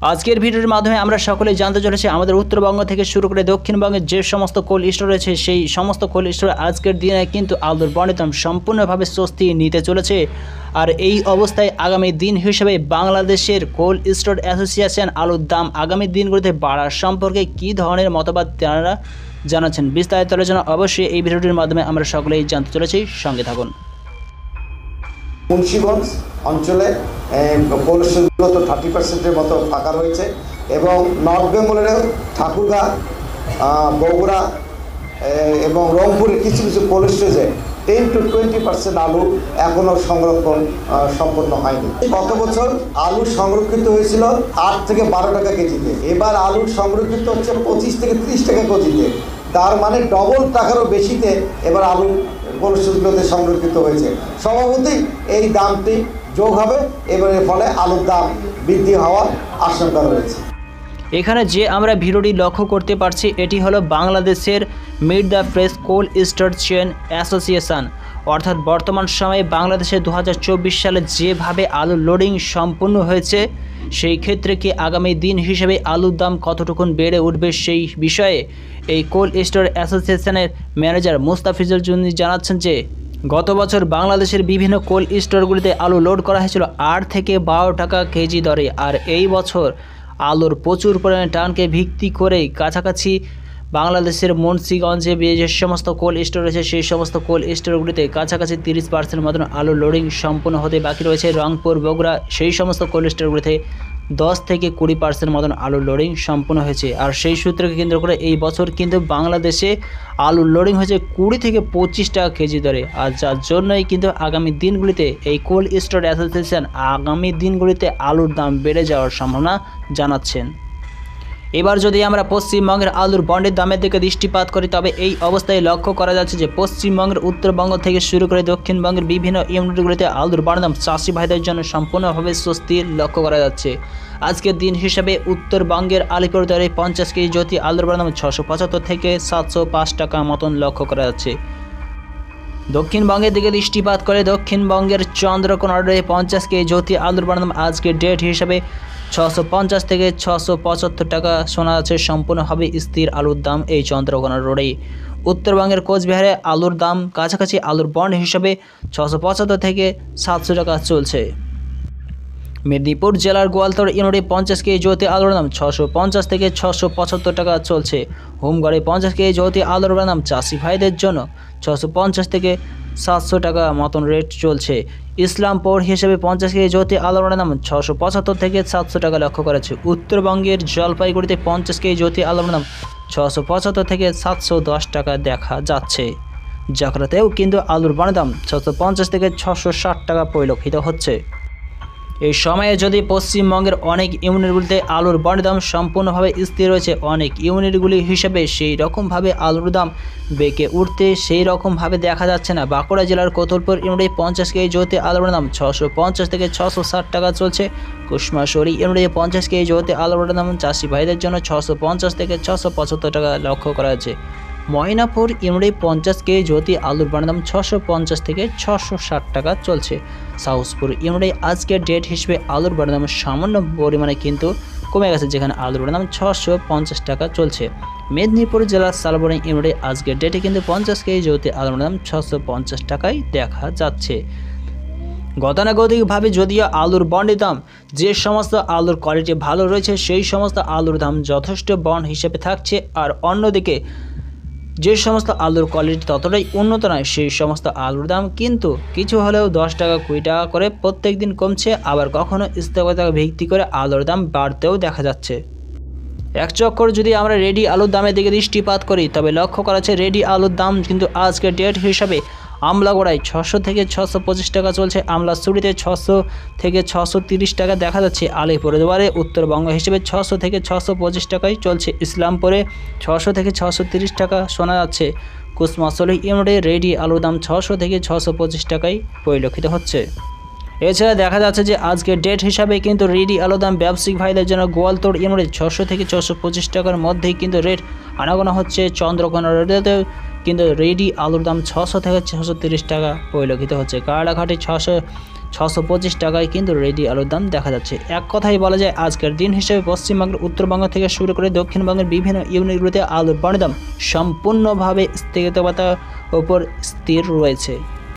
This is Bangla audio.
আজকের ভিডিওর মাধ্যমে আমরা সকলে জানতে চলেছি আমাদের উত্তরবঙ্গ থেকে শুরু করে দক্ষিণবঙ্গের যে সমস্ত কোল্ড স্টোর রয়েছে সেই সমস্ত কোল্ড স্টোর আজকের দিনে কিন্তু আলুর বন্টন সম্পূর্ণভাবে স্বস্তি নিতে চলেছে। আর এই অবস্থায় আগামী দিন হিসেবে বাংলাদেশের কোল্ড স্টোর অ্যাসোসিয়েশন আলুর দাম আগামী দিনগুলোতে বাড়ার সম্পর্কে কী ধরনের মতবাদ তারা জানাচ্ছেন, বিস্তারিত আলোচনা অবশ্যই এই ভিডিওটির মাধ্যমে আমরা সকলেই জানতে চলেছি। সঙ্গে থাকুন। মুন্সিগঞ্জ অঞ্চলে কোল্ড স্টোরগুলো তো 30% মতো ফাঁকা রয়েছে এবং নর্থ বেঙ্গলেরও ঠাকুরগাঁ, বগুড়া এবং রংপুরের কিছু কিছু কোল্ড স্টোরেজে 10 to 20% আলু এখনও সংরক্ষণ সম্পন্ন হয়নি। গত বছর আলু সংরক্ষিত হয়েছিল 8 থেকে 12 টাকা কেজিতে, এবার আলু সংরক্ষিত হচ্ছে 25 থেকে 30 টাকা কেজিতে। তার মানে ডবল টাকারও বেশিতে এবার আলু কোল্ড স্টোরগুলোতে সংরক্ষিত হয়েছে। স্বভাবতই এই দামটি যোগ হবে, এবারের ফলে আলুর দাম বৃদ্ধি হওয়ার আশঙ্কা রয়েছে। এখানে যে আমরা ভিডিওটি লক্ষ্য করতে পারছি এটি হলো বাংলাদেশের mid the fresh cold store chain association, অর্থাৎ বর্তমান সময়ে বাংলাদেশে 2024 সালে যেভাবে আলু লোডিং সম্পূর্ণ হয়েছে সেই ক্ষেত্রে কি আগামী দিন হিসেবে আলুর দাম কতটুকুন বেড়ে উঠবে সেই বিষয়ে এই কোল্ড স্টোর অ্যাসোসিয়েশনের ম্যানেজার মুস্তাফিজুল জুন্নি জানাচ্ছেন যে গত বছর বাংলাদেশের বিভিন্ন কোল্ড স্টোরগুলিতে আলু লোড করা হয়েছিল 8 থেকে 12 টাকা কেজি দরে, আর এই বছর আলুর প্রচুর পরিমাণে টানকে ভিত্তি করেই কাছাকাছি বাংলাদেশের মুন্সিগঞ্জে যে সমস্ত কোল্ড স্টোর রয়েছে সেই সমস্ত কোল্ড স্টোরগুলিতে কাছাকাছি 30% মতন আলু লোডিং সম্পূর্ণ হতে বাকি রয়েছে। রংপুর, বগুড়া সেই সমস্ত কোল্ড স্টোরগুলিতে 10 থেকে 20% মতন আলু লোডিং সম্পূর্ণ হয়েছে। আর সেই সূত্রকে কেন্দ্র করে এই বছর কিন্তু বাংলাদেশে আলু লোডিং হয়েছে 20 থেকে 25 টাকা কেজি দরে, আর যার জন্যই কিন্তু আগামী দিনগুলিতে এই কোল্ড স্টোর অ্যাসোসিয়েশন আগামী দিনগুলিতে আলুর দাম বেড়ে যাওয়ার সম্ভাবনা জানাচ্ছেন। এবার যদি আমরা পশ্চিমবঙ্গের আলুর বন্ডের দামের দিকে দৃষ্টিপাত করি তবে এই অবস্থায় লক্ষ্য করা যাচ্ছে যে পশ্চিমবঙ্গের উত্তরবঙ্গ থেকে শুরু করে দক্ষিণবঙ্গের বিভিন্ন ইউনিটগুলিতে আলুর বন্ডের দাম চাষি ভাইদের জন্য সম্পূর্ণভাবে স্বস্তির লক্ষ্য করা যাচ্ছে। আজকের দিন হিসাবে উত্তরবঙ্গের আলিপুরদুয়ারে 50 কেজি জ্যোতি আলুর বন্ডের দাম 675 থেকে 705 টাকা মতন লক্ষ্য করা যাচ্ছে। দক্ষিণবঙ্গের দিকে দৃষ্টিপাত করে দক্ষিণবঙ্গের চন্দ্রকোনারে 50 কেজি জ্যোতি আলুর বন্ডের দাম আজকের ডেট হিসাবে 650 থেকে 675 টাকা শোনা যাচ্ছে। সম্পূর্ণভাবে স্থির আলুর দাম এই চন্দ্রকোনা রোডে। উত্তরবঙ্গের কোচবিহারে আলুর দাম কাছাকাছি আলুর বন্ড হিসাবে 675 থেকে 700 টাকা চলছে। মেদিনীপুর জেলার গোয়ালতর ইউনিটে 50 কেজি জ্যোতি আলুর দাম 650 থেকে 675 টাকা চলছে। হোমগড়ে 50 কেজি জ্যোতি আলুর দাম চাষি ভাইদের জন্য 650 থেকে 700 টাকা মতন রেট চলছে। ইসলামপুর হিসেবে 50 কেজি জ্যোতি আলুর দাম 675 থেকে 700 টাকা লক্ষ্য করেছে। উত্তরবঙ্গের জলপাইগুড়িতে 50 কেজি জ্যোতি আলুর দাম 675 থেকে 710 টাকা দেখা যাচ্ছে। জাকরাতেও কিন্তু আলুর দাম 650 থেকে 660 টাকা পরিলক্ষিত হচ্ছে। এই সময়ে যদি পশ্চিমবঙ্গের অনেক ইউনিটগুলিতে আলুর বন্ডের দাম সম্পূর্ণভাবে স্থির রয়েছে, অনেক ইউনিটগুলি হিসেবে সেই রকমভাবে আলুর দাম বেঁকে উঠতে সেই রকমভাবে দেখা যাচ্ছে না। বাঁকুড়া জেলার কোতলপুর ইউনিটে 50 কেজি জ্যোতি আলুর দাম 650 থেকে 660 টাকা চলছে। কুশমাশরি ইউনিটে 50 কেজি জ্যোতি আলুর দাম চাষি ভাইদের জন্য 650 থেকে 675 টাকা লক্ষ্য করা যাচ্ছে। ময়নাপুর ইউনিটে 50 কেজি জ্যোতি আলুর দাম 650 থেকে 660 টাকা চলছে। সাউথপুর ইউনিটে আজকের ডেট হিসেবে আলুর দাম সামান্য পরিমাণে কিন্তু কমে গেছে, যেখানে আলুর দাম 650 টাকা চলছে। মেদিনীপুর জেলার শালবনী ইউনিটে আজকের ডেটে কিন্তু 50 কেজি জ্যোতি আলুর দাম 650 টাকায় দেখা যাচ্ছে। গতানুগতিকভাবে যদিও আলুর বন্ডের দাম যে সমস্ত আলুর কোয়ালিটি ভালো রয়েছে সেই সমস্ত আলুর দাম যথেষ্ট বন্ড হিসেবে থাকছে, আর অন্যদিকে যে সমস্ত আলুর কোয়ালিটি ততটাই উন্নত নয় সেই সমস্ত আলুর দাম কিন্তু কিছু হলেও 10 টাকা 20 টাকা করে প্রত্যেক দিন কমছে, আবার কখনো স্থিতিগত ভিত্তি করে আলুর দাম বাড়তেও দেখা যাচ্ছে। এক চক্কর যদি আমরা রেডি আলুর দামের দিকে দৃষ্টিপাত করি তবে লক্ষ্য করা যাচ্ছে রেডি আলুর দাম কিন্তু আজকের ডেট হিসাবে আমলাগড়ায় 600 থেকে 625 টাকা চলছে। আমলাছড়িতে 600 থেকে 630 টাকা দেখা যাচ্ছে। আলিপুরদুয়ারে উত্তরবঙ্গ হিসেবে 600 থেকে 625 টাকায় চলছে। ইসলামপুরে 600 থেকে 630 টাকা শোনা যাচ্ছে। কুশমাশলি ইউনিটে রেডি আলুর দাম 600 থেকে 625 টাকায় পরিলক্ষিত হচ্ছে। এছাড়া দেখা যাচ্ছে যে আজকের ডেট হিসাবে কিন্তু রেডি আলুর দাম ব্যবসায়িক ভাইদের জন্য গোয়ালতোড় ইউনিটে 600 থেকে 625 টাকার মধ্যেই কিন্তু রেট আনাগোনা হচ্ছে। চন্দ্রকোনা রোডেতেও কিন্তু রেডি আলুর দাম 600 থেকে 630 টাকা পরিলক্ষিত হচ্ছে। কারাড়াঘাটে 625 টাকায় কিন্তু রেডি আলুর দাম দেখা যাচ্ছে। এক কথাই বলা যায় আজকের দিন হিসেবে পশ্চিমবঙ্গের উত্তরবঙ্গ থেকে শুরু করে দক্ষিণবঙ্গের বিভিন্ন ইউনিটগুলোতে আলুর দাম সম্পূর্ণভাবে স্থিতিগততার উপর স্থির রয়েছে।